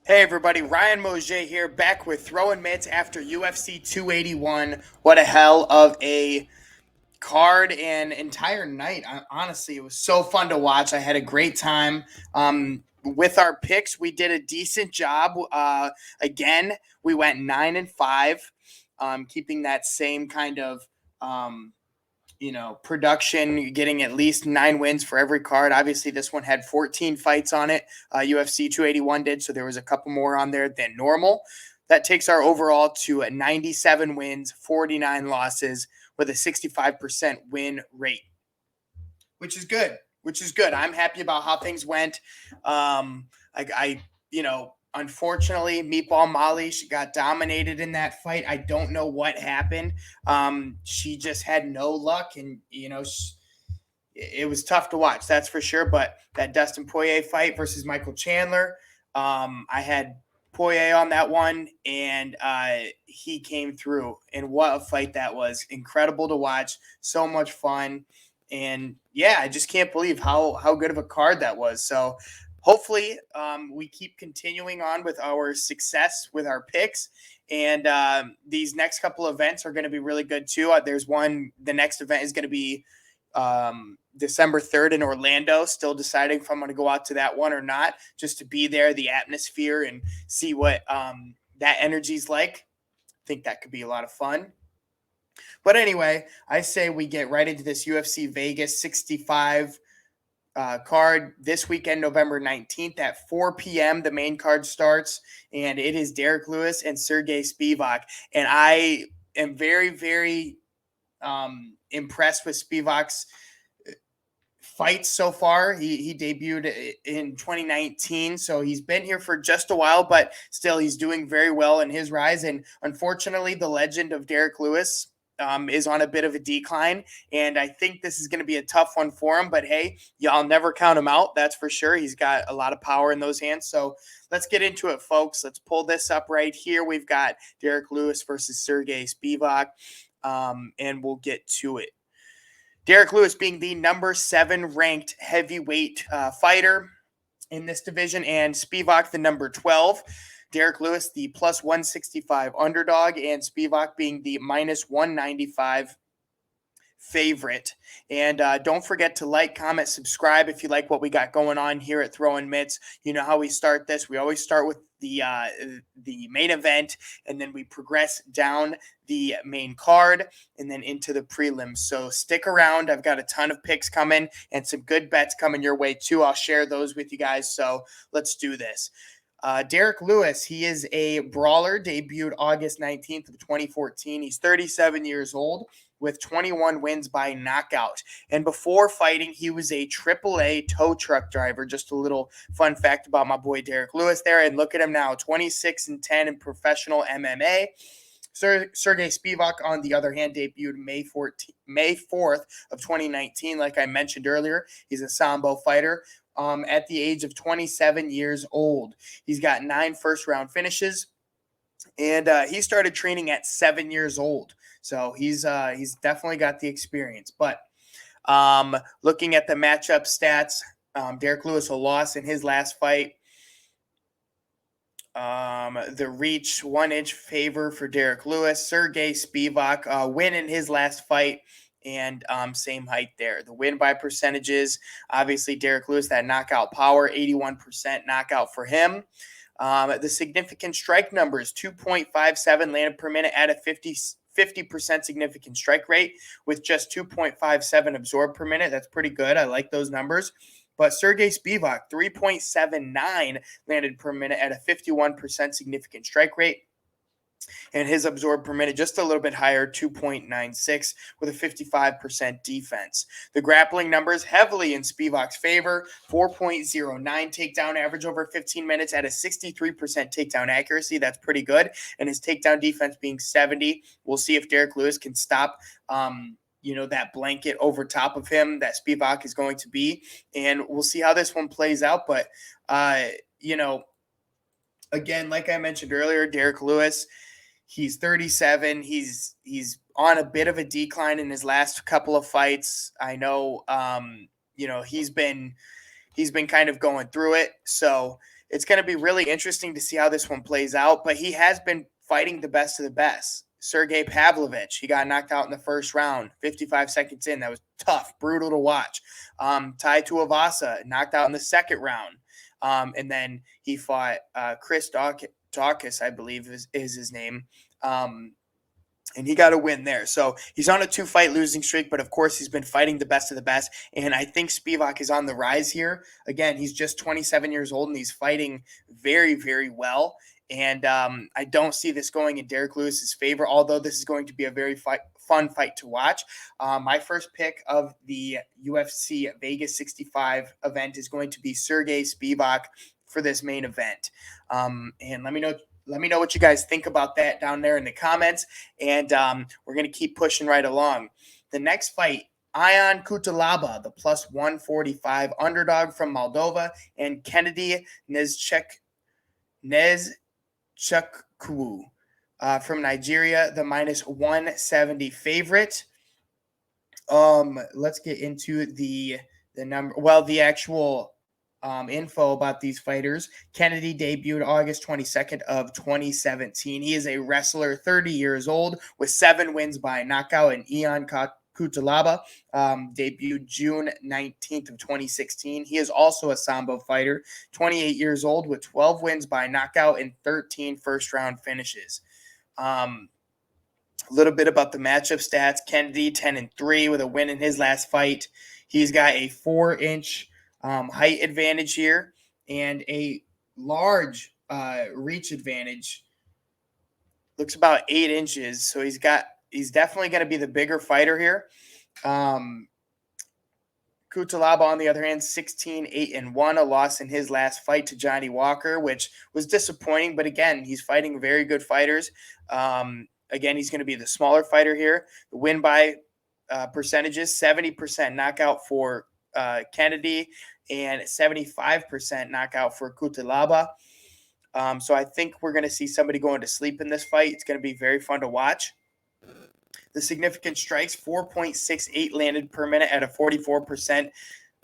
Hey everybody, Ryan Mougey here, back with Throwin Mitts after UFC 281. What a hell of a card and entire night. Honestly, it was so fun to watch. I had a great time. With our picks, we did a decent job. Again, we went 9-5, keeping that same kind of production, getting at least 9 wins for every card. Obviously, this one had 14 fights on it. UFC 281 did, so there was a couple more on there than normal. That takes our overall to 97 wins, 49 losses, with a 65% win rate, which is good. I'm happy about how things went. Unfortunately, Meatball Molly, she got dominated in that fight. I don't know what happened. She just had no luck, and it was tough to watch, that's for sure. But that Dustin Poirier fight versus Michael Chandler, I had Poirier on that one, and he came through. And what a fight that was! Incredible to watch, so much fun, and yeah, I just can't believe how good of a card that was. So hopefully, we keep continuing on with our success with our picks. And these next couple events are going to be really good too. There's one. The next event is going to be December 3rd in Orlando. Still deciding if I'm going to go out to that one or not, just to be there, the atmosphere, and see what that energy's like. I think that could be a lot of fun. But anyway, I say we get right into this UFC Vegas 65 card this weekend, November 19th at 4 p.m. The main card starts, and it is Derrick Lewis and Sergei Spivac. And I am very, very impressed with Spivac's fights so far. He debuted in 2019, so he's been here for just a while, but still he's doing very well in his rise. And unfortunately, the legend of Derrick Lewis is on a bit of a decline, and I think this is going to be a tough one for him. But hey, y'all never count him out, that's for sure. He's got a lot of power in those hands. So let's get into it, folks. Let's pull this up right here. We've got Derrick Lewis versus Sergei Spivac, and we'll get to it. Derrick Lewis being the number 7 ranked heavyweight fighter in this division, and Spivac the number 12. Derrick Lewis the plus 165 underdog, and Spivac being the minus 195 favorite. And don't forget to like, comment, subscribe if you like what we got going on here at Throwin Mitts. You know how we start this. We always start with the main event, and then we progress down the main card and then into the prelims. So stick around. I've got a ton of picks coming and some good bets coming your way too. I'll share those with you guys. So let's do this. Derrick Lewis, he is a brawler, debuted August 19th of 2014. He's 37 years old with 21 wins by knockout. And before fighting, he was a AAA tow truck driver. Just a little fun fact about my boy Derrick Lewis there. And look at him now, 26-10 in professional MMA. Sergei Spivac, on the other hand, debuted May 4th of 2019. Like I mentioned earlier, he's a Sambo fighter. At the age of 27 years old. He's got 9 first-round finishes, and he started training at 7 years old. So he's definitely got the experience. But looking at the matchup stats, Derrick Lewis a loss in his last fight. The reach 1-inch favor for Derrick Lewis. Sergei Spivac win in his last fight. And same height there. The win by percentages, obviously Derrick Lewis, that knockout power, 81% knockout for him. The significant strike numbers, 2.57 landed per minute at a 50% significant strike rate with just 2.57 absorbed per minute. That's pretty good. I like those numbers. But Sergei Spivac, 3.79 landed per minute at a 51% significant strike rate. And his absorbed per minute just a little bit higher, 2.96 with a 55% defense. The grappling numbers heavily in Spivac's favor, 4.09 takedown average over 15 minutes at a 63% takedown accuracy. That's pretty good. And his takedown defense being 70. We'll see if Derrick Lewis can stop that blanket over top of him that Spivac is going to be. And we'll see how this one plays out. But, again, like I mentioned earlier, Derrick Lewis, he's 37. He's on a bit of a decline in his last couple of fights. I know, he's been kind of going through it. So it's going to be really interesting to see how this one plays out. But he has been fighting the best of the best. Sergei Pavlovich, he got knocked out in the first round, 55 seconds in. That was tough, brutal to watch. Tai Tuivasa knocked out in the second round. And then he fought Chris Dawkins, I believe is his name. And he got a win there. So he's on a 2-fight losing streak, but of course he's been fighting the best of the best. And I think Spivac is on the rise here. Again, he's just 27 years old and he's fighting very, very well. And I don't see this going in Derrick Lewis's favor, although this is going to be a very fun fight to watch. My first pick of the UFC Vegas 65 event is going to be Sergei Spivac for this main event. And let me know what you guys think about that down there in the comments. And we're going to keep pushing right along. The next fight, Ion Cutelaba, the plus 145 underdog from Moldova, and Kennedy Nezchekwu from Nigeria, the minus 170 favorite. Let's get into the number. Well, the actual info about these fighters. Kennedy debuted August 22nd of 2017. He is a wrestler, 30 years old, with 7 wins by knockout. And Ion Cutelaba debuted June 19th of 2016. He is also a Sambo fighter, 28 years old, with 12 wins by knockout and 13 first-round finishes. A little bit about the matchup stats. Kennedy, 10-3 with a win in his last fight. He's got a 4-inch height advantage here and a large reach advantage. Looks about 8 inches. So he's definitely going to be the bigger fighter here. Cutelaba, on the other hand, 16-8-1, a loss in his last fight to Johnny Walker, which was disappointing. But again, he's fighting very good fighters. Again, he's going to be the smaller fighter here. The win by percentages, 70% knockout for Kennedy and 75% knockout for Cutelaba. So I think we're going to see somebody going to sleep in this fight. It's going to be very fun to watch. The significant strikes, 4.68 landed per minute at a 44%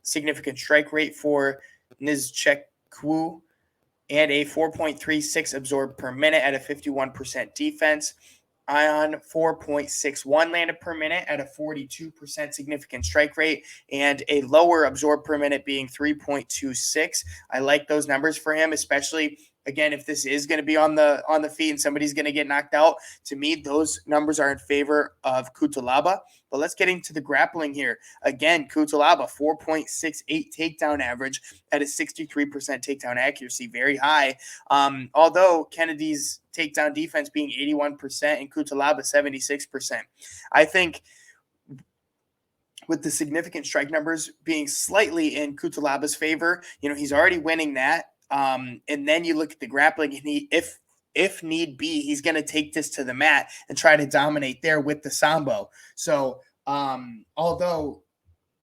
significant strike rate for Nezchekwu and a 4.36 absorbed per minute at a 51% defense. Ion, 4.61 landed per minute at a 42% significant strike rate and a lower absorbed per minute being 3.26. I like those numbers for him, especially again, if this is going to be on the feet and somebody's going to get knocked out. To me, those numbers are in favor of Cutelaba. But let's get into the grappling here. Again, Cutelaba, 4.68 takedown average at a 63% takedown accuracy, very high. Although Kennedy's takedown defense being 81% and Cutelaba 76%. I think with the significant strike numbers being slightly in Cutelaba's favor, he's already winning that. And then you look at the grappling, and if need be, he's going to take this to the mat and try to dominate there with the Sambo. So, although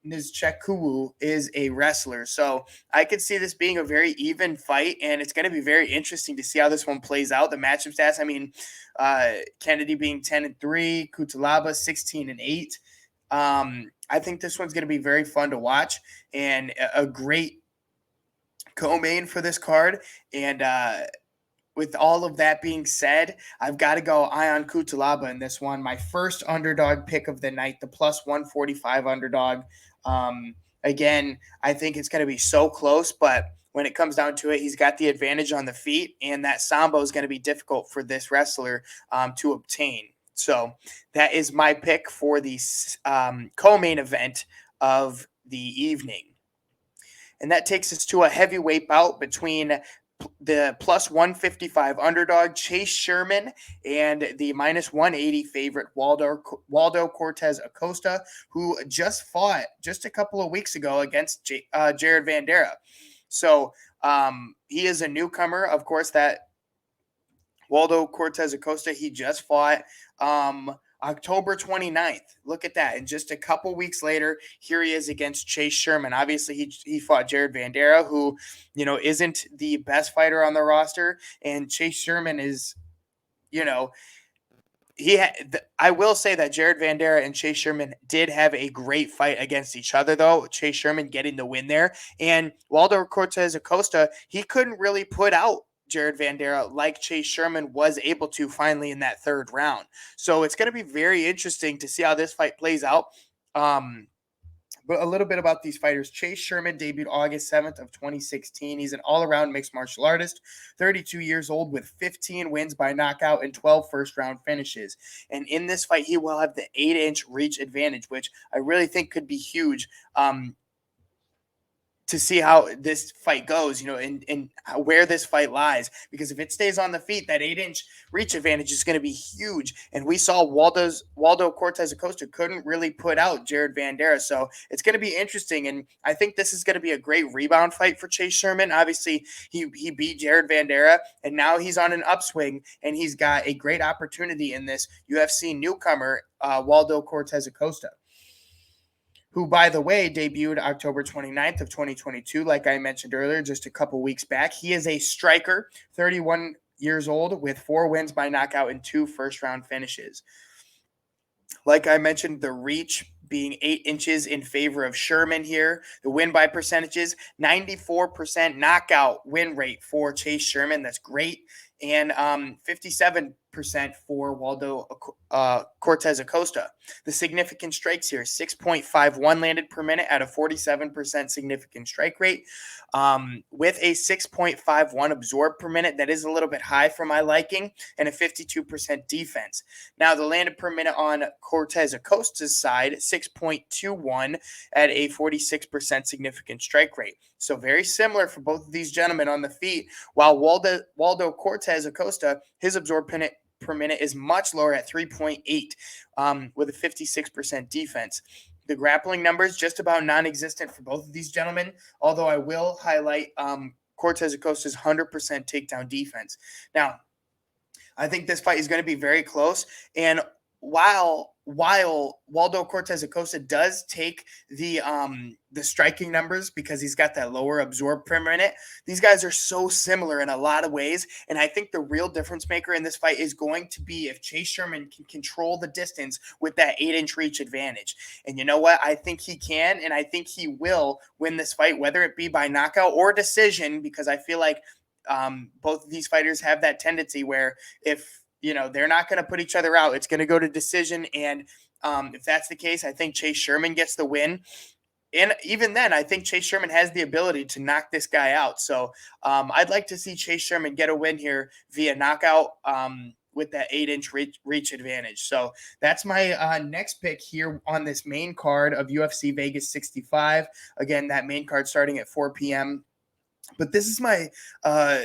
Nezchekwu is a wrestler, so I could see this being a very even fight, and it's going to be very interesting to see how this one plays out. The matchup stats, Kennedy being 10-3, Cutelaba 16-8. I think this one's going to be very fun to watch and a great co-main for this card. And with all of that being said, I've got to go Ion Cutelaba in this one. My first underdog pick of the night, the plus 145 underdog. Again, I think it's going to be so close, but when it comes down to it, he's got the advantage on the feet, and that Sambo is going to be difficult for this wrestler to obtain. So that is my pick for the co-main event of the evening. And that takes us to a heavyweight bout between the plus 155 underdog Chase Sherman and the minus 180 favorite Waldo Cortez Acosta, who just fought just a couple of weeks ago against Jared Vanderaa. So he is a newcomer. Of course, that Waldo Cortez Acosta, he just fought October 29th. Look at that. And just a couple weeks later, here he is against Chase Sherman. Obviously, he fought Jared Vanderaa, who, isn't the best fighter on the roster. And Chase Sherman is, I will say that Jared Vanderaa and Chase Sherman did have a great fight against each other, though. Chase Sherman getting the win there. And Waldo Cortez Acosta, he couldn't really put out Jared Vanderaa like Chase Sherman was able to finally in that third round. So it's going to be very interesting to see how this fight plays out. But a little bit about these fighters. Chase Sherman debuted August 7th of 2016. He's an all-around mixed martial artist, 32 years old with 15 wins by knockout and 12 first-round finishes. And in this fight, he will have the 8-inch reach advantage, which I really think could be huge. To see how this fight goes, and where this fight lies. Because if it stays on the feet, that 8-inch reach advantage is going to be huge. And we saw Waldo Cortez Acosta couldn't really put out Jared Vanderaa. So it's going to be interesting. And I think this is going to be a great rebound fight for Chase Sherman. Obviously, he beat Jared Vanderaa, and now he's on an upswing, and he's got a great opportunity in this UFC newcomer, Waldo Cortez Acosta, who, by the way, debuted October 29th of 2022, like I mentioned earlier, just a couple weeks back. He is a striker, 31 years old, with 4 wins by knockout and 2 first-round finishes. Like I mentioned, the reach being 8 inches in favor of Sherman here. The win by percentages, 94% knockout win rate for Chase Sherman. That's great. And 57% for Waldo Cortez Acosta. The significant strikes here, 6.51 landed per minute at a 47% significant strike rate, with a 6.51 absorbed per minute. That is a little bit high for my liking, and a 52% defense. Now, the landed per minute on Cortez Acosta's side, 6.21 at a 46% significant strike rate. So very similar for both of these gentlemen on the feet, while Waldo Cortez Acosta, his absorbed per minute is much lower at 3.8 with a 56% defense. The grappling numbers just about non-existent for both of these gentlemen, although I will highlight Cortez Acosta's 100% takedown defense. Now, I think this fight is going to be very close, and while Waldo Cortez Acosta does take the striking numbers because he's got that lower absorbed per minute, these guys are so similar in a lot of ways. And I think the real difference maker in this fight is going to be if Chase Sherman can control the distance with that 8-inch reach advantage. And you know what? I think he can, and I think he will win this fight, whether it be by knockout or decision, because I feel like both of these fighters have that tendency where if they're not going to put each other out, it's going to go to decision. And if that's the case, I think Chase Sherman gets the win. And even then, I think Chase Sherman has the ability to knock this guy out. So I'd like to see Chase Sherman get a win here via knockout with that 8-inch reach advantage. So that's my next pick here on this main card of UFC Vegas 65. Again, that main card starting at 4 p.m. But this is my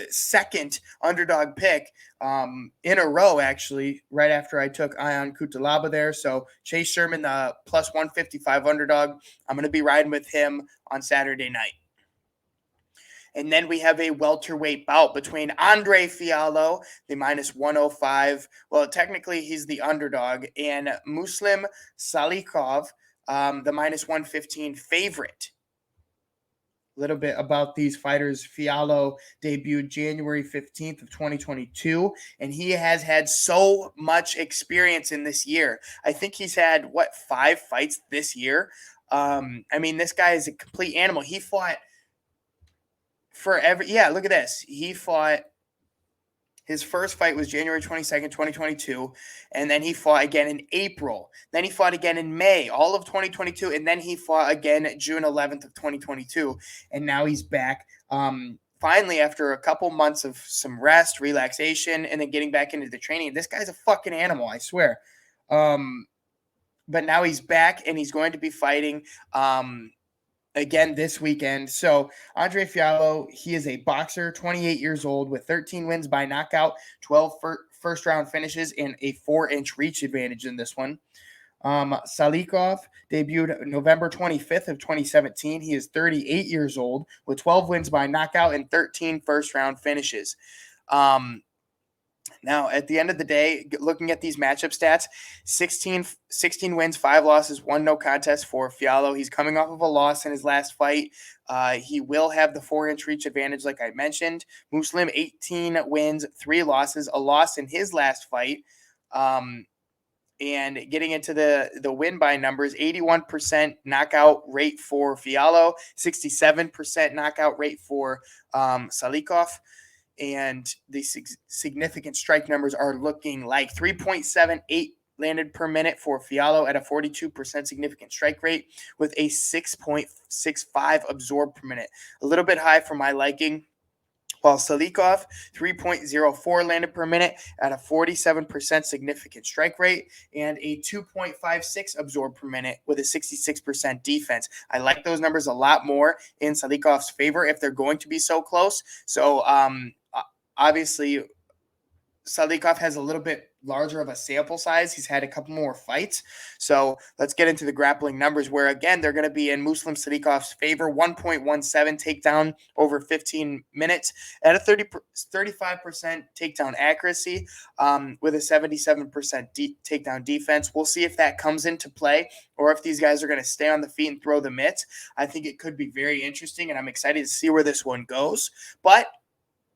second underdog pick in a row, actually, right after I took Ion Cutelaba there. So Chase Sherman, the plus 155 underdog. I'm going to be riding with him on Saturday night. And then we have a welterweight bout between Andre Fialho, the minus 105. Well, technically, he's the underdog. And Muslim Salikov, the minus 115 favorite. A little bit about these fighters. Fialho debuted January 15th of 2022, and he has had so much experience in this year. I think he's had, 5 fights this year? This guy is a complete animal. He fought look at this. He fought, his first fight was January 22nd, 2022, and then he fought again in April. Then he fought again in May, all of 2022, and then he fought again June 11th of 2022, and now he's back finally after a couple months of some rest, relaxation, and then getting back into the training. This guy's a fucking animal, I swear. But now he's back, and he's going to be fighting again this weekend. So Andre Fialho, he is a boxer, 28 years old, with 13 wins by knockout, 12 first-round finishes, and a 4-inch reach advantage in this one. Salikov debuted November 25th of 2017. He is 38 years old, with 12 wins by knockout and 13 first-round finishes. Now, at the end of the day, looking at these matchup stats, 16 wins, 5 losses, 1 no contest for Fialho. He's coming off of a loss in his last fight. He will have the 4-inch reach advantage, like I mentioned. Muslim, 18 wins, 3 losses, a loss in his last fight. And getting into the win by numbers, 81% knockout rate for Fialho, 67% knockout rate for Salikov. And the significant strike numbers are looking like 3.78 landed per minute for Fialho at a 42% significant strike rate with a 6.65 absorbed per minute. A little bit high for my liking. While Salikov, 3.04 landed per minute at a 47% significant strike rate and a 2.56 absorbed per minute with a 66% defense. I like those numbers a lot more in Salikov's favor if they're going to be so close. So obviously, Salikov has a little bit larger of a sample size. He's had a couple more fights. So let's get into the grappling numbers where, again, they're going to be in Muslim Salikov's favor. 1.17 takedown over 15 minutes at a 35% takedown accuracy with a 77% takedown defense. We'll see if that comes into play or if these guys are going to stay on the feet and throw the mitts. I think it could be very interesting, and I'm excited to see where this one goes. But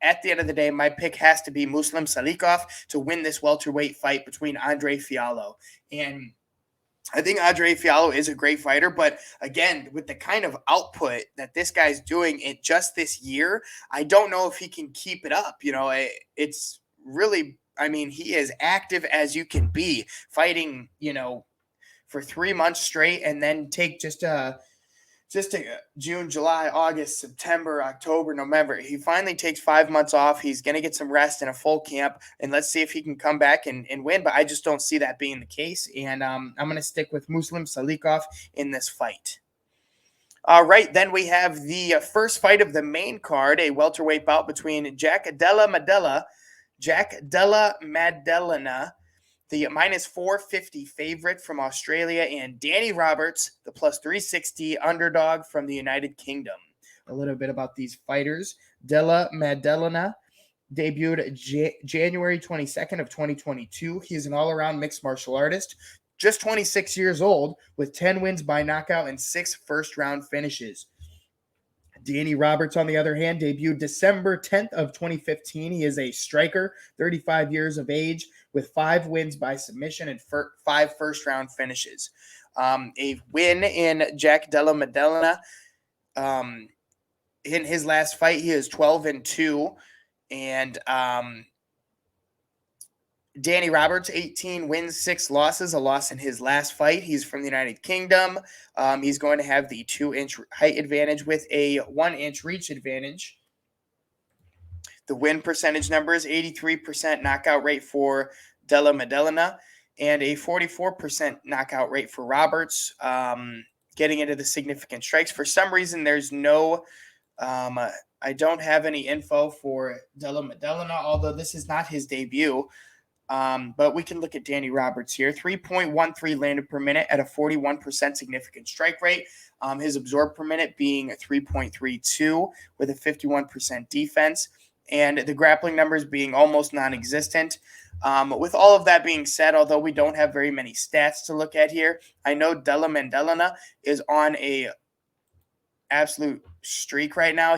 at the end of the day, my pick has to be Muslim Salikov to win this welterweight fight between Andre Fialho. And I think Andre Fialho is a great fighter, but again, with the kind of output that this guy's doing in just this year, I don't know if he can keep it up. It's really, he is active as you can be, fighting, for 3 months straight and then take just June, July, August, September, October, November. He finally takes 5 months off. He's going to get some rest in a full camp, and let's see if he can come back and win. But I just don't see that being the case, and I'm going to stick with Muslim Salikov in this fight. All right, then we have the first fight of the main card, a welterweight bout between Jack Della Maddalena, the minus 450 favorite from Australia, and Danny Roberts, the plus 360 underdog from the United Kingdom. A little bit about these fighters. Della Maddalena debuted January 22nd of 2022. He is an all-around mixed martial artist, just 26 years old, with 10 wins by knockout and 6 first-round finishes. Danny Roberts, on the other hand, debuted December 10th of 2015. He is a striker, 35 years of age, with 5 wins by submission and 5 first-round finishes. A win in Jack Della Maddalena. In his last fight, he is 12-2. And Danny Roberts, 18 wins, 6 losses, a loss in his last fight. He's from the United Kingdom. He's going to have the 2-inch height advantage with a 1-inch reach advantage. The win percentage number is 83% knockout rate for Della Maddalena and a 44% knockout rate for Roberts. Getting into the significant strikes. For some reason, there's no I don't have any info for Della Maddalena, although this is not his debut. But we can look at Danny Roberts here. 3.13 landed per minute at a 41% significant strike rate. His absorbed per minute being 3.32 with a 51% defense. And the grappling numbers being almost non-existent. With all of that being said, although we don't have very many stats to look at here, I know Della Maddalena is on a absolute streak right now.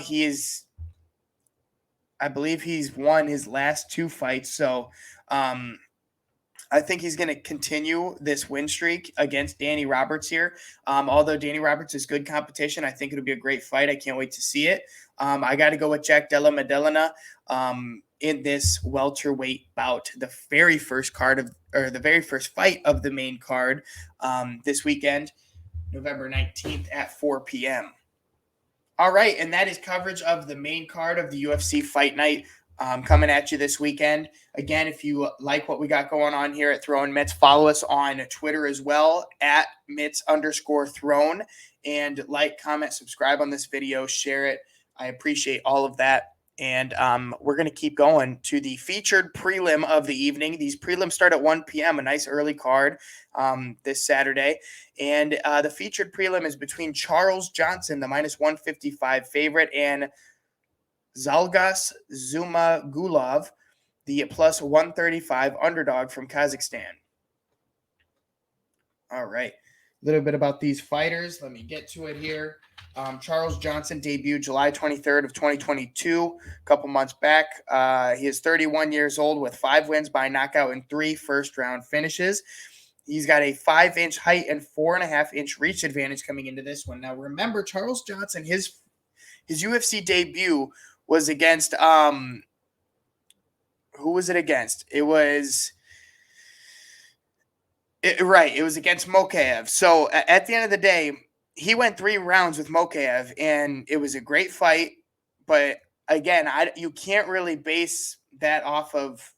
I believe he's won his last 2 fights. So I think he's going to continue this win streak against Danny Roberts here. Although Danny Roberts is good competition, I think it'll be a great fight. I can't wait to see it. I got to go with Jack Della Maddalena in this welterweight bout, the very first fight of the main card this weekend, November 19th at 4 p.m. All right, and that is coverage of the main card of the UFC Fight Night coming at you this weekend. Again, if you like what we got going on here at Throwin Mitts, follow us on Twitter as well at Mitts_Throne, and like, comment, subscribe on this video, share it. I appreciate all of that. And we're going to keep going to the featured prelim of the evening. These prelims start at 1 p.m., a nice early card this Saturday. And the featured prelim is between Charles Johnson, the minus 155 favorite, and Zhalgas Zhumagulov, the plus 135 underdog from Kazakhstan. All right. A little bit about these fighters. Let me get to it here. Charles Johnson debuted July 23rd of 2022, a couple months back. He is 31 years old with 5 wins by knockout and 3 first-round finishes. He's got a 5-inch height and 4.5-inch reach advantage coming into this one. Now, remember, Charles Johnson, his UFC debut was against who was it against? It was against Mokaev. So at the end of the day, he went 3 rounds with Mokaev, and it was a great fight. But again, you can't really base that off of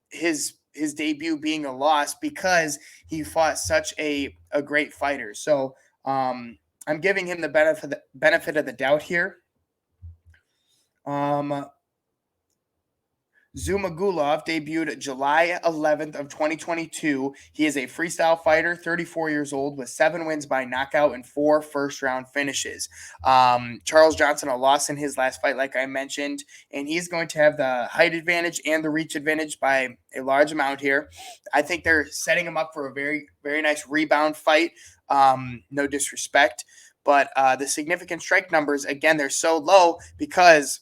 his debut being a loss because he fought such a great fighter. So I'm giving him the benefit of the doubt here. Zumagulov debuted July 11th of 2022. He is a freestyle fighter, 34 years old, with 7 wins by knockout and 4 first-round finishes. Charles Johnson, a loss in his last fight, like I mentioned, and he's going to have the height advantage and the reach advantage by a large amount here. I think they're setting him up for a very, very nice rebound fight. No disrespect, but the significant strike numbers, again, they're so low because,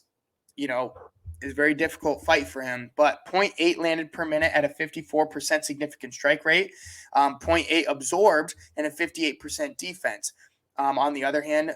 is a very difficult fight for him, but 0.8 landed per minute at a 54% significant strike rate, 0.8 absorbed, and a 58% defense. On the other hand,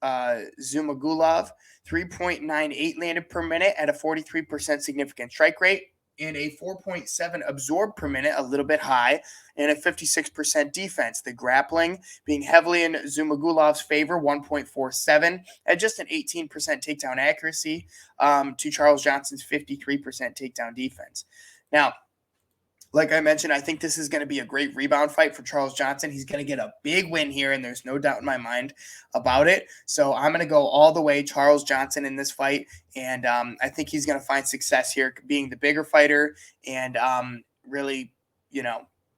Zumagulov, 3.98 landed per minute at a 43% significant strike rate, and a 4.7 absorbed per minute, a little bit high, and a 56% defense. The grappling being heavily in Zumagulov's favor, 1.47, at just an 18% takedown accuracy to Charles Johnson's 53% takedown defense. Now, like I mentioned, I think this is going to be a great rebound fight for Charles Johnson. He's going to get a big win here, and there's no doubt in my mind about it. So I'm going to go all the way Charles Johnson in this fight, and I think he's going to find success here being the bigger fighter and really,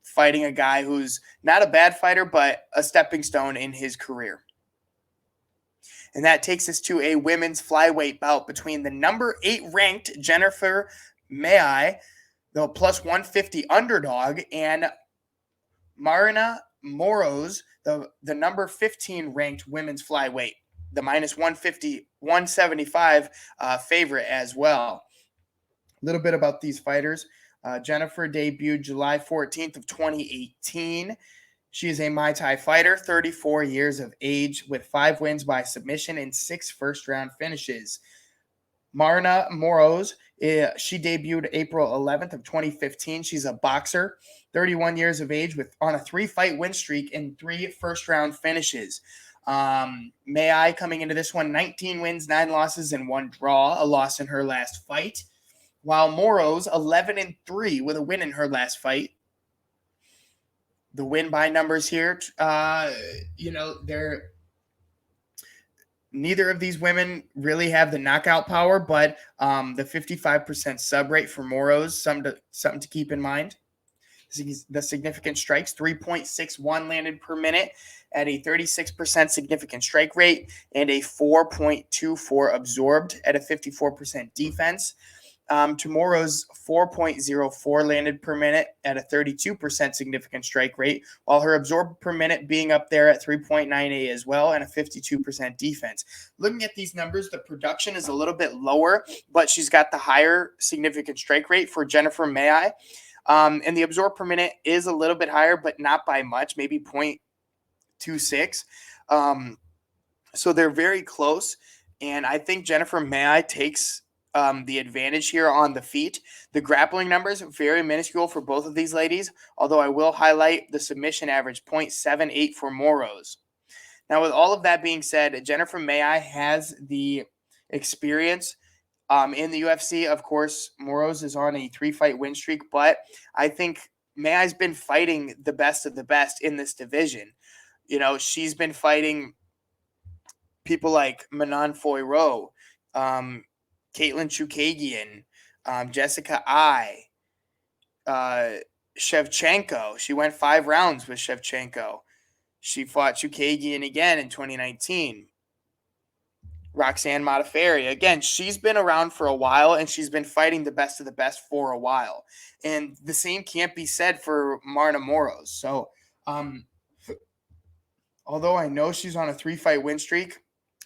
fighting a guy who's not a bad fighter, but a stepping stone in his career. And that takes us to a women's flyweight bout between the number 8 ranked Jennifer Mougey, the plus 150 underdog, and Marina Moroz, the number 15 ranked women's flyweight, the minus 150, 175 favorite as well. A little bit about these fighters. Jennifer debuted July 14th of 2018. She is a Muay Thai fighter, 34 years of age, with 5 wins by submission and 6 first-round finishes. Marina Moroz, she debuted April 11th of 2015. She's a boxer, 31 years of age, on a 3-fight win streak and 3 first-round finishes. Mougey coming into this one, 19 wins, 9 losses, and 1 draw, a loss in her last fight. While Moroz, 11-3 with a win in her last fight. The win by numbers here, neither of these women really have the knockout power, but the 55% sub rate for Moroz, something to keep in mind. The significant strikes, 3.61 landed per minute at a 36% significant strike rate and a 4.24 absorbed at a 54% defense. Tomorrow's 4.04 landed per minute at a 32% significant strike rate, while her absorbed per minute being up there at 3.98 as well and a 52% defense. Looking at these numbers, the production is a little bit lower, but she's got the higher significant strike rate for Jennifer Mougey. And the absorbed per minute is a little bit higher, but not by much, maybe 0.26. So they're very close. And I think Jennifer Mougey takes the advantage here on the feet. The grappling numbers are very minuscule for both of these ladies, although I will highlight the submission average, 0.78 for Moroz. Now, with all of that being said, Jennifer Mougey has the experience in the UFC. Of course, Moroz is on a 3-fight win streak, but I think Mougey's been fighting the best of the best in this division. She's been fighting people like Manon Fiorot, Caitlin Chukagian, Jessica Ai, Shevchenko. She went 5 rounds with Shevchenko. She fought Chukagian again in 2019. Roxanne Modafferi. Again, she's been around for a while, and she's been fighting the best of the best for a while. And the same can't be said for Marina Moroz. So, although I know she's on a 3-fight win streak,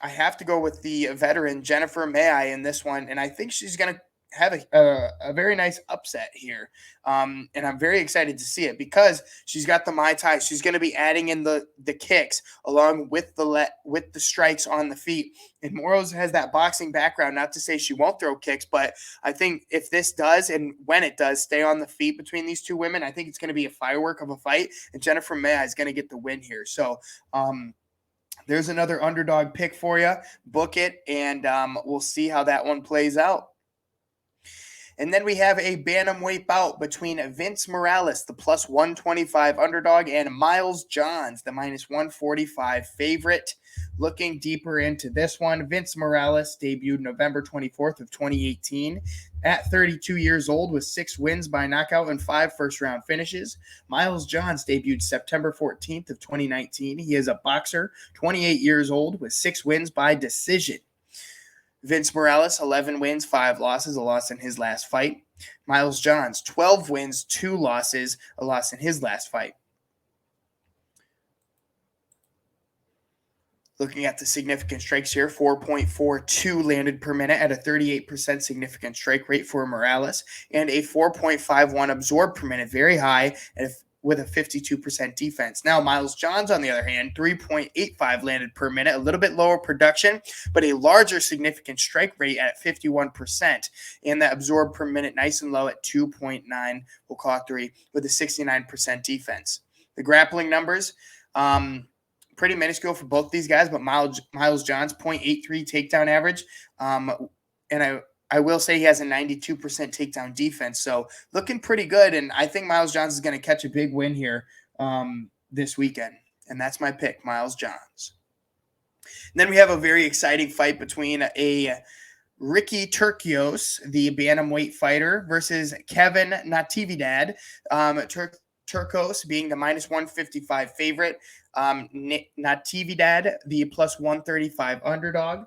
I have to go with the veteran Jennifer Mougey in this one, and I think she's going to have a very nice upset here. And I'm very excited to see it because she's got the Muay Thai. She's going to be adding in the kicks along with the strikes on the feet. And Moros has that boxing background. Not to say she won't throw kicks, but I think if this does, and when it does, stay on the feet between these two women, I think it's going to be a firework of a fight. And Jennifer Maya is going to get the win here. So, there's another underdog pick for you. Book it, and we'll see how that one plays out. And then we have a bantamweight bout between Vince Morales, the plus 125 underdog, and Miles Johns, the minus 145 favorite. Looking deeper into this one, Vince Morales debuted November 24th of 2018 at 32 years old with 6 wins by knockout and 5 first-round finishes. Miles Johns debuted September 14th of 2019. He is a boxer, 28 years old with 6 wins by decision. Vince Morales, 11 wins, 5 losses, a loss in his last fight. Miles Johns, 12 wins, 2 losses, a loss in his last fight. Looking at the significant strikes here, 4.42 landed per minute at a 38% significant strike rate for Morales, and a 4.51 absorbed per minute, very high, with a 52% defense. Now, Miles Johns, on the other hand, 3.85 landed per minute, a little bit lower production, but a larger significant strike rate at 51%, and the absorbed per minute nice and low at 2.9, we'll call it 3, with a 69% defense. The grappling numbers, pretty minuscule for both these guys, but Miles Johns, 0.83 takedown average. And I will say he has a 92% takedown defense. So looking pretty good. And I think Miles Johns is going to catch a big win here this weekend. And that's my pick, Miles Johns. And then we have a very exciting fight between a Ricky Turcios, the bantamweight fighter, versus Kevin Natividad. Turcos being the minus 155 favorite. Natividad, the plus 135 underdog.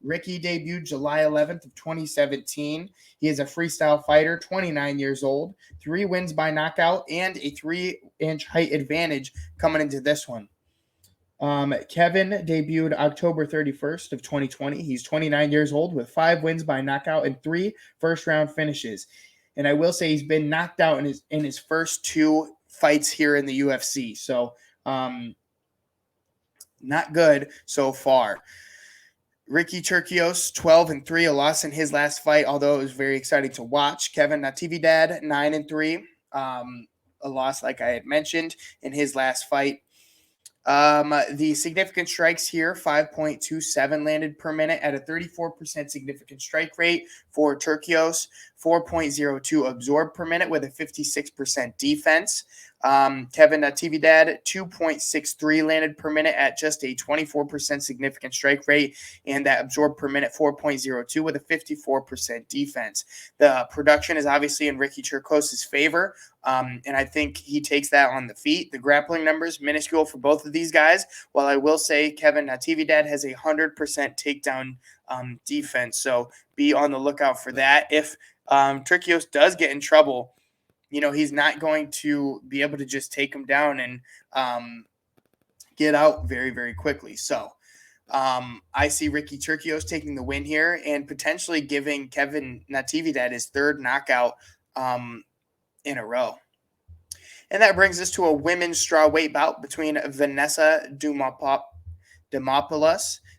Ricky debuted July 11th of 2017. He is a freestyle fighter, 29 years old, 3 wins by knockout, and a 3-inch height advantage coming into this one. Kevin debuted October 31st of 2020. He's 29 years old with 5 wins by knockout and 3 first-round finishes. And I will say he's been knocked out in his first 2 fights here in the UFC. So, not good so far. Ricky Turcios, 12-3, a loss in his last fight, although it was very exciting to watch. Kevin Natividad, 9-3, a loss, like I had mentioned, in his last fight. The significant strikes here, 5.27 landed per minute at a 34% significant strike rate for Turcios, 4.02 absorbed per minute with a 56% defense. Kevin Natividad, 2.63 landed per minute at just a 24% significant strike rate, and that absorbed per minute 4.02 with a 54% defense. The production is obviously in Ricky Turcos' favor, and I think he takes that on the feet. The grappling numbers, minuscule for both of these guys, while I will say Kevin Natividad has a 100% takedown defense, so be on the lookout for that. If Turcios does get in trouble, he's not going to be able to just take him down and get out very, very quickly. So I see Ricky Turcios taking the win here and potentially giving Kevin Natividad his 3rd knockout in a row. And that brings us to a women's strawweight bout between Vanessa Demopoulos,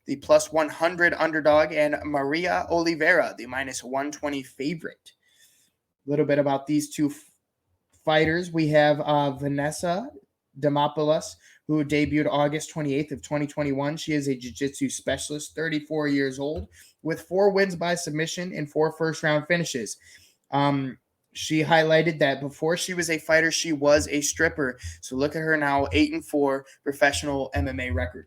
the plus 100 underdog, and Maria Oliveira, the minus 120 favorite. A little bit about these two fighters. We have Vanessa Demopoulos, who debuted August 28th of 2021. She is a jiu-jitsu specialist, 34 years old, with 4 wins by submission and 4 first-round finishes. She highlighted that before she was a fighter, she was a stripper. So look at her now, 8-4 professional MMA record.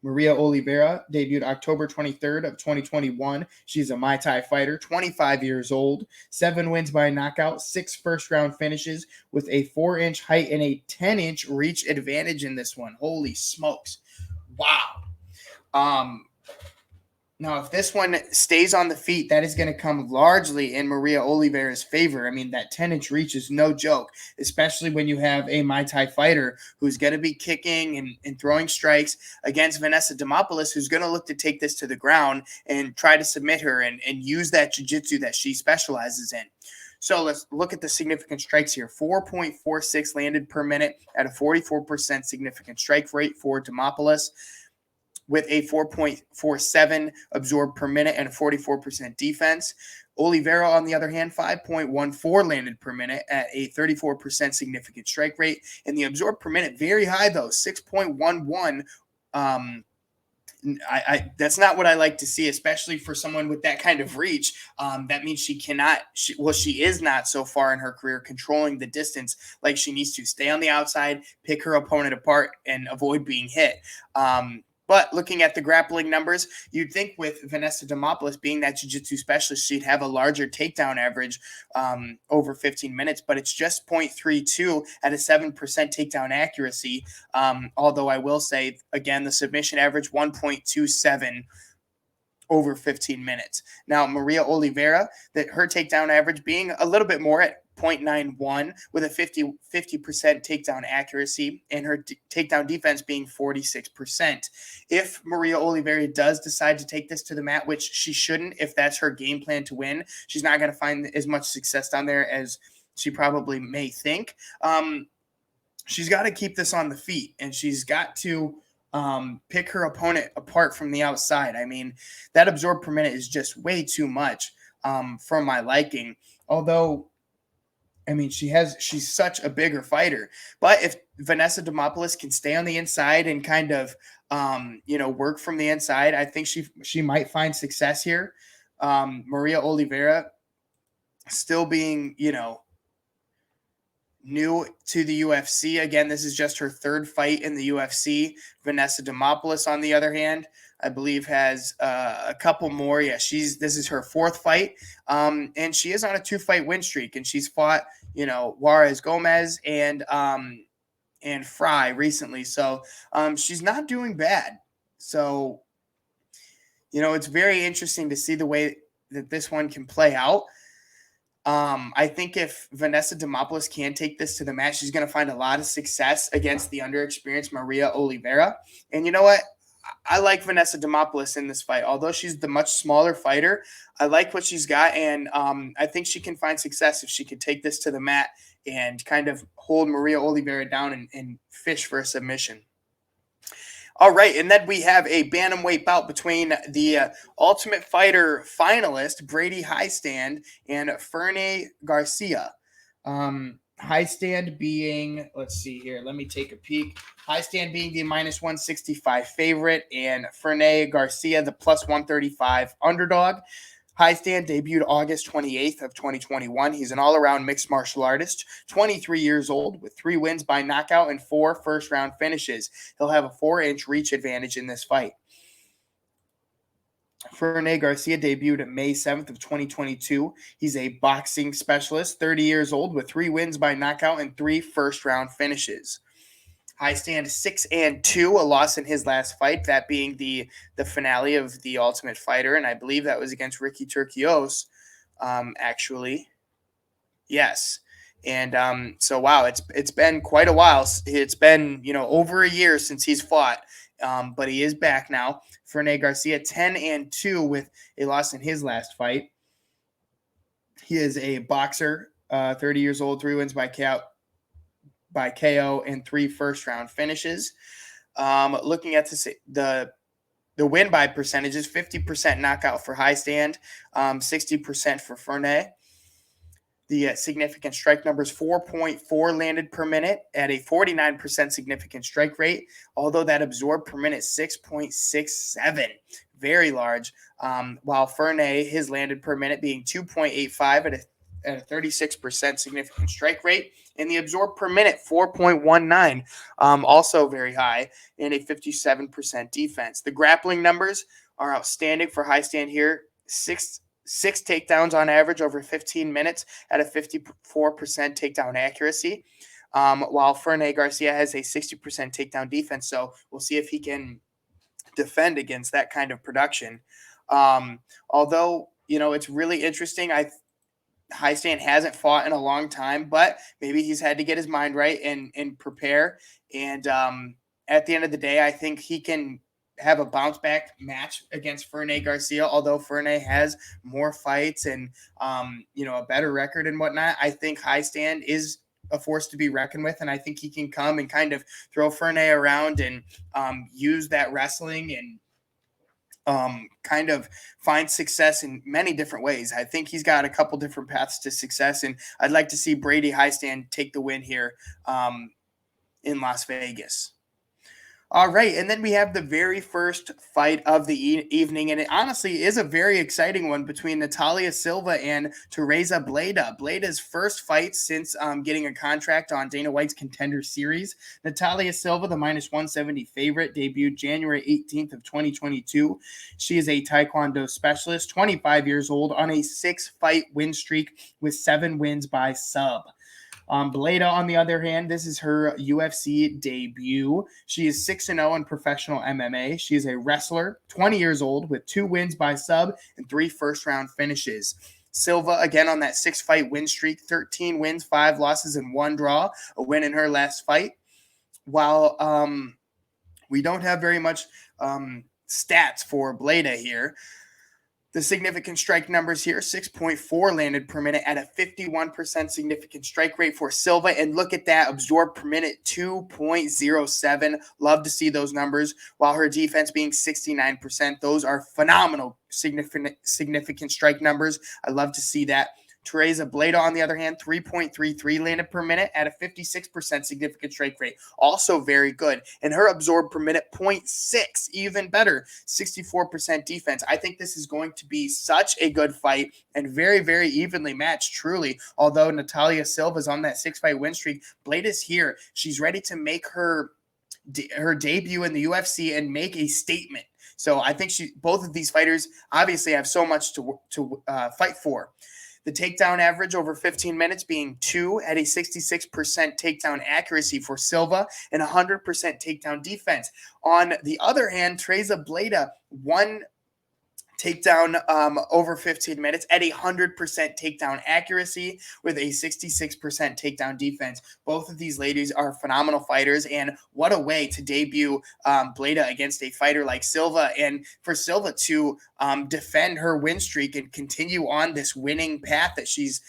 Maria Oliveira debuted October 23rd of 2021. She's a Muay Thai fighter, 25 years old, 7 wins by knockout, 6 first-round finishes with a 4-inch height and a 10-inch reach advantage in this one. Holy smokes. Wow. Now, if this one stays on the feet, that is going to come largely in Maria Oliveira's favor. I mean, that 10-inch reach is no joke, especially when you have a Muay Thai fighter who's going to be kicking and throwing strikes against Vanessa Demopoulos, who's going to look to take this to the ground and try to submit her and use that jiu-jitsu that she specializes in. So let's look at the significant strikes here. 4.46 landed per minute at a 44% significant strike rate for Demopoulos, with a 4.47 absorbed per minute and a 44% defense. Oliveira, on the other hand, 5.14 landed per minute at a 34% significant strike rate. And the absorbed per minute, very high, though, 6.11. That's not what I like to see, especially for someone with that kind of reach. That means she is not so far in her career controlling the distance like she needs to. Stay on the outside, pick her opponent apart, and avoid being hit. But looking at the grappling numbers, you'd think with Vanessa Demopoulos being that jiu-jitsu specialist, she'd have a larger takedown average over 15 minutes, but it's just 0.32 at a 7% takedown accuracy. Although I will say, again, the submission average 1.27 over 15 minutes. Now, Maria Oliveira, that her takedown average being a little bit more at 0.91 with a 50% takedown accuracy, and her takedown defense being 46%. If Maria Oliveira does decide to take this to the mat, which she shouldn't if that's her game plan to win, she's not going to find as much success down there as she probably may think. She's got to keep this on the feet, and she's got to pick her opponent apart from the outside. I mean, that absorb per minute is just way too much for my liking. Although, I mean, she's such a bigger fighter. But if Vanessa Demopoulos can stay on the inside and kind of, work from the inside, I think she might find success here. Maria Oliveira still being, new to the UFC. Again, this is just her third fight in the UFC. Vanessa Demopoulos, on the other hand, I believe has a couple more. Yeah, this is her fourth fight, and she is on a 2-fight win streak, and she's fought, Juarez Gomez and Fry recently. So she's not doing bad. So, it's very interesting to see the way that this one can play out. I think if Vanessa Demopoulos can take this to the mat, she's going to find a lot of success against the underexperienced Maria Oliveira. And you know what? I like Vanessa Demopoulos in this fight. Although she's the much smaller fighter, I like what she's got, and I think she can find success if she could take this to the mat and kind of hold Maria Oliveira down and fish for a submission. All right, and then we have a bantamweight bout between the Ultimate Fighter finalist Brady Highstand and Fernay Garcia. Highstand being, let's see here, let me take a peek. Highstand being the minus 165 favorite, and Fernay Garcia the plus 135 underdog. Highstand debuted August 28th of 2021. He's an all-around mixed martial artist, 23 years old, with 3 wins by knockout and 4 first-round finishes. He'll have a 4-inch reach advantage in this fight. Fernay Garcia debuted May 7th of 2022. He's a boxing specialist, 30 years old, with 3 wins by knockout and 3 first-round finishes. Highstand 6-2, a loss in his last fight, that being the finale of the Ultimate Fighter, and I believe that was against Ricky Turcios, actually. Yes. And so, wow, it's been quite a while. It's been, over a year since he's fought, but he is back now. Fernay Garcia 10-2 with a loss in his last fight. He is a boxer, 30 years old, 3 wins by KO and 3 first-round finishes. Looking at the win by percentages, 50% knockout for Highstand, 60% for Fernay. The significant strike numbers, 4.4 landed per minute at a 49% significant strike rate, although that absorbed per minute 6.67, very large. While Fernay, his landed per minute being 2.85 at a 36% significant strike rate, and the absorbed per minute 4.19, also very high, and a 57% defense. The grappling numbers are outstanding for Highstand here. Six takedowns on average over 15 minutes at a 54% takedown accuracy, while Fernay Garcia has a 60% takedown defense. So we'll see if he can defend against that kind of production. Although, it's really interesting. Highstand hasn't fought in a long time, but maybe he's had to get his mind right and prepare. And at the end of the day, I think he can have a bounce back match against Fernay Garcia. Although Fernay has more fights and a better record and whatnot, I think Highstand is a force to be reckoned with, and I think he can come and kind of throw Fernay around and use that wrestling and kind of find success in many different ways. I think he's got a couple different paths to success, and I'd like to see Brady Highstand take the win here in Las Vegas. All right, and then we have the very first fight of the evening, and it honestly is a very exciting one between Natalia Silva and Teresa Bleda. Bleda's first fight since getting a contract on Dana White's Contender Series. Natalia Silva, the -170 favorite, debuted January 18th of 2022. She is a Taekwondo specialist, 25 years old, on a 6-fight win streak with 7 wins by sub. Bleda, on the other hand, this is her UFC debut. She is 6-0 in professional MMA. She is a wrestler, 20 years old, with 2 wins by sub and 3 first-round finishes. Silva, again, on that 6-fight win streak, 13 wins, 5 losses, and 1 draw, a win in her last fight. While we don't have very much stats for Bleda here, the significant strike numbers here, 6.4 landed per minute at a 51% significant strike rate for Silva. And look at that, absorbed per minute, 2.07. Love to see those numbers. While her defense being 69%, those are phenomenal significant strike numbers. I love to see that. Teresa Bleda, on the other hand, 3.33 landed per minute at a 56% significant strike rate. Also very good. And her absorbed per minute, 0.6, even better, 64% defense. I think this is going to be such a good fight and very, very evenly matched, truly. Although Natalia Silva's on that 6-fight win streak, Bleda's here. She's ready to make her debut in the UFC and make a statement. So I think both of these fighters obviously have so much to fight for. The takedown average over 15 minutes being 2 at a 66% takedown accuracy for Silva and 100% takedown defense. On the other hand, Teresa Bleda, 1 takedown over 15 minutes at 100% takedown accuracy with a 66% takedown defense. Both of these ladies are phenomenal fighters, and what a way to debut Bleda against a fighter like Silva, and for Silva to defend her win streak and continue on this winning path that she's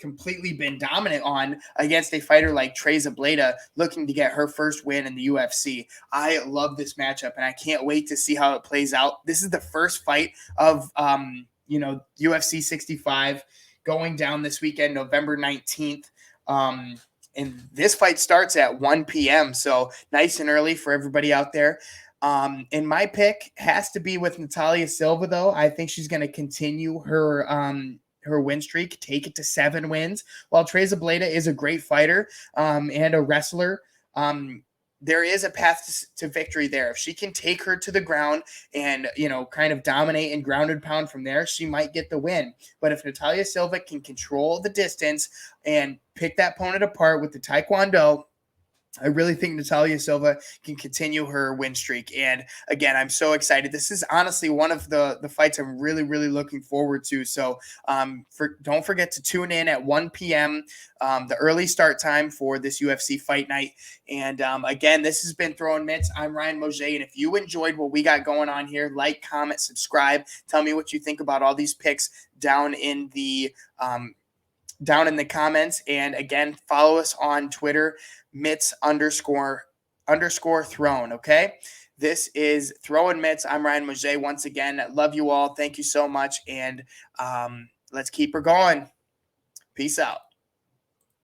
completely been dominant on against a fighter like Teresa Bleda, looking to get her first win in the UFC. I love this matchup, and I can't wait to see how it plays out. This is the first fight of UFC 65 going down this weekend, November 19th. And this fight starts at 1 p.m., so nice and early for everybody out there. And my pick has to be with Natalia Silva, though. I think she's going to continue her win streak, take it to 7 wins. While Teresa Bleda is a great fighter and a wrestler, there is a path to victory there. If she can take her to the ground and, kind of dominate and ground and pound from there, she might get the win. But if Natalia Silva can control the distance and pick that opponent apart with the Taekwondo, I really think Natalia Silva can continue her win streak. And again, I'm so excited. This is honestly one of the fights I'm really, really looking forward to. So don't forget to tune in at 1 p.m., the early start time for this UFC fight night. And again, this has been Throwin Mitts. I'm Ryan Mougey. And if you enjoyed what we got going on here, like, comment, subscribe. Tell me what you think about all these picks down in the comments. And again, follow us on Twitter, Mitts_Throne. Okay. This is Throwin Mitts. I'm Ryan Mougey. Once again, love you all. Thank you so much. And let's keep her going. Peace out.